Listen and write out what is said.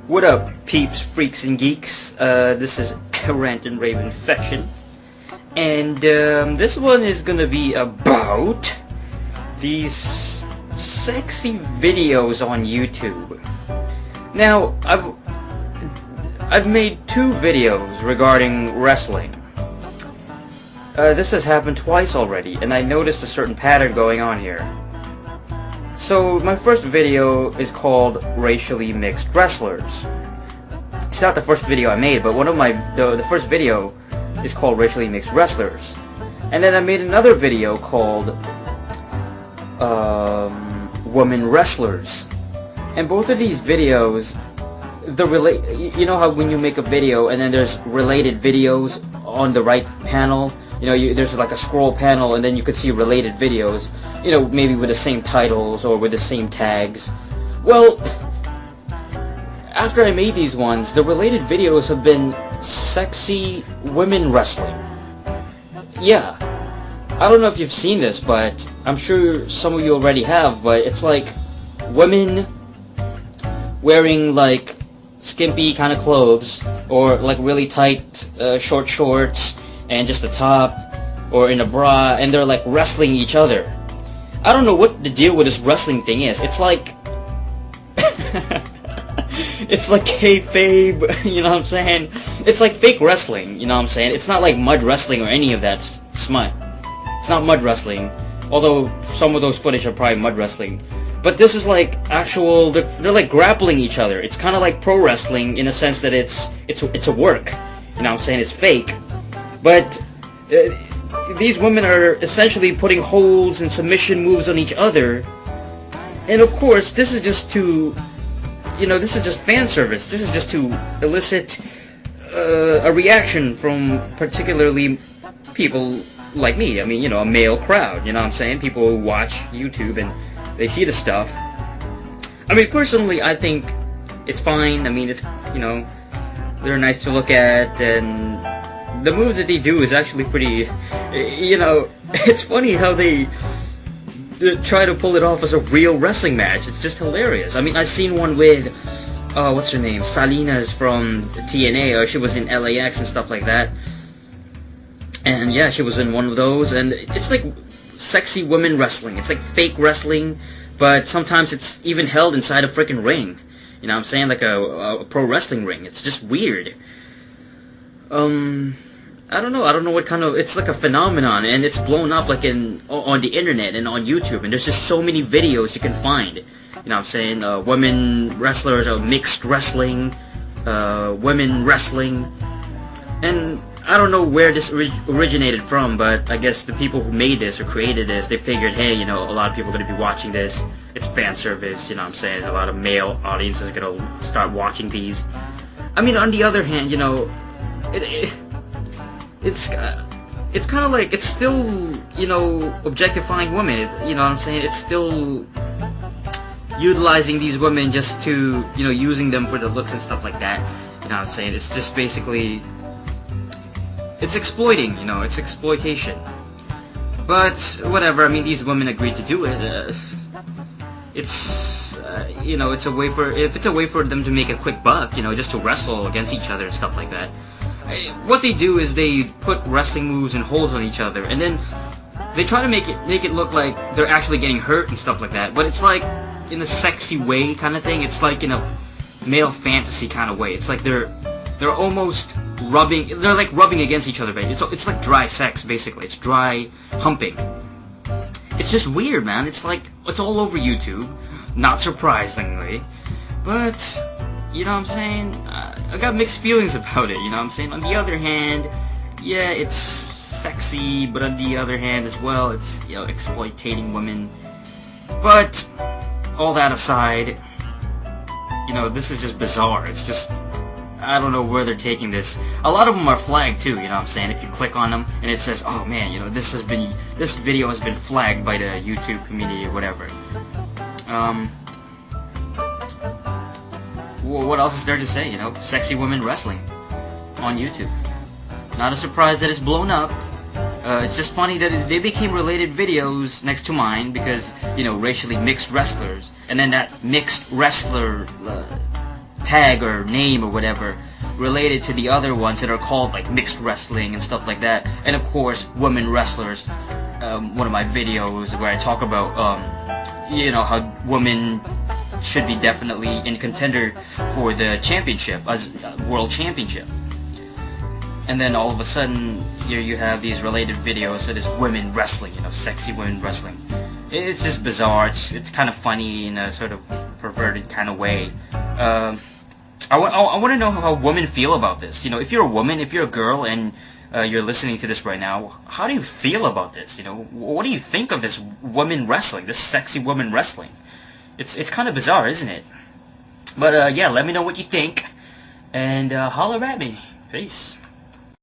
What up, peeps, freaks, and geeks? This is RantNRavinFection, and this one is gonna be about these sexy videos on YouTube. Now, I've made 2 videos regarding wrestling. This has happened twice already, and I noticed a certain pattern going on here. So, my first video is called Racially Mixed Wrestlers. It's not the first video I made, but the first video is called Racially Mixed Wrestlers. And then I made another video called Women Wrestlers. And both of these videos, you know how when you make a video and then there's related videos on the right panel? You know, there's like a scroll panel and then you could see related videos, you know, maybe with the same titles or with the same tags. Well, after I made these ones, the related videos have been sexy women wrestling. Yeah, I don't know if you've seen this, but I'm sure some of you already have, but it's like women wearing like skimpy kind of clothes or like really tight short shorts and just a top, or in a bra, and they're like wrestling each other. I don't know what the deal with this wrestling thing is. It's like it's like kayfabe, you know what I'm saying? It's like fake wrestling, you know what I'm saying? It's not like mud wrestling or any of that smut. It's not mud wrestling, although some of those footage are probably mud wrestling. But this is like actual, they're like grappling each other. It's kind of like pro wrestling in a sense that it's a work. You know what I'm saying? It's fake. But these women are essentially putting holds and submission moves on each other. And of course, this is just to, you know, this is just fan service. This is just to elicit a reaction from particularly people like me. I mean, you know, a male crowd, you know what I'm saying? People who watch YouTube and they see the stuff. I mean, personally, I think it's fine. I mean, it's, you know, they're nice to look at, and the moves that they do is actually pretty, you know, it's funny how they try to pull it off as a real wrestling match. It's just hilarious. I mean, I've seen one with, what's her name? Salinas from TNA, or she was in LAX and stuff like that. And yeah, she was in one of those, and it's like sexy women wrestling. It's like fake wrestling, but sometimes it's even held inside a freaking ring. You know what I'm saying? Like a pro wrestling ring. It's just weird. I don't know what kind of, it's like a phenomenon, and it's blown up like on the internet and on YouTube, and there's just so many videos you can find. You know what I'm saying? Women wrestlers, mixed wrestling, women wrestling, and I don't know where this originated from, but I guess the people who made this or created this, they figured, hey, you know, a lot of people are going to be watching this, it's fan service, you know what I'm saying, a lot of male audiences are going to start watching these. I mean, on the other hand, you know, it's kind of like, it's still, you know, objectifying women, you know what I'm saying, it's still utilizing these women just to, you know, using them for the looks and stuff like that, you know what I'm saying, it's just basically, it's exploiting, you know, it's exploitation. But, whatever, I mean, these women agreed to do it, it's, you know, it's a way for, if it's a way for them to make a quick buck, you know, just to wrestle against each other and stuff like that. What they do is they put wrestling moves and holds on each other, and then they try to make it look like they're actually getting hurt and stuff like that, but it's like in a sexy way kind of thing. It's like in a male fantasy kind of way. It's like they're almost rubbing, they're like rubbing against each other, basically. It's like dry sex, basically. It's dry humping. It's just weird, man. It's like, it's all over YouTube, not surprisingly, but you know what I'm saying? I got mixed feelings about it, you know what I'm saying? On the other hand, yeah, it's sexy, but on the other hand as well, it's, you know, exploitating women. But, all that aside, you know, this is just bizarre. It's just, I don't know where they're taking this. A lot of them are flagged too, you know what I'm saying? If you click on them, and it says, oh man, you know, this video has been flagged by the YouTube community or whatever. What else is there to say, you know? Sexy women wrestling on YouTube. Not a surprise that it's blown up. It's just funny that they became related videos next to mine because, you know, racially mixed wrestlers. And then that mixed wrestler tag or name or whatever related to the other ones that are called like mixed wrestling and stuff like that. And of course, women wrestlers. One of my videos where I talk about how women should be definitely in contender for the championship, as world championship. And then all of a sudden, here you have these related videos that is women wrestling, sexy women wrestling. It's just bizarre. It's kind of funny in a sort of perverted kind of way. I want to know how women feel about this. If you're a woman, if you're a girl, and you're listening to this right now, how do you feel about this? What do you think of this woman wrestling, this sexy woman wrestling? It's kind of bizarre, isn't it? But yeah, let me know what you think, and holler at me. Peace.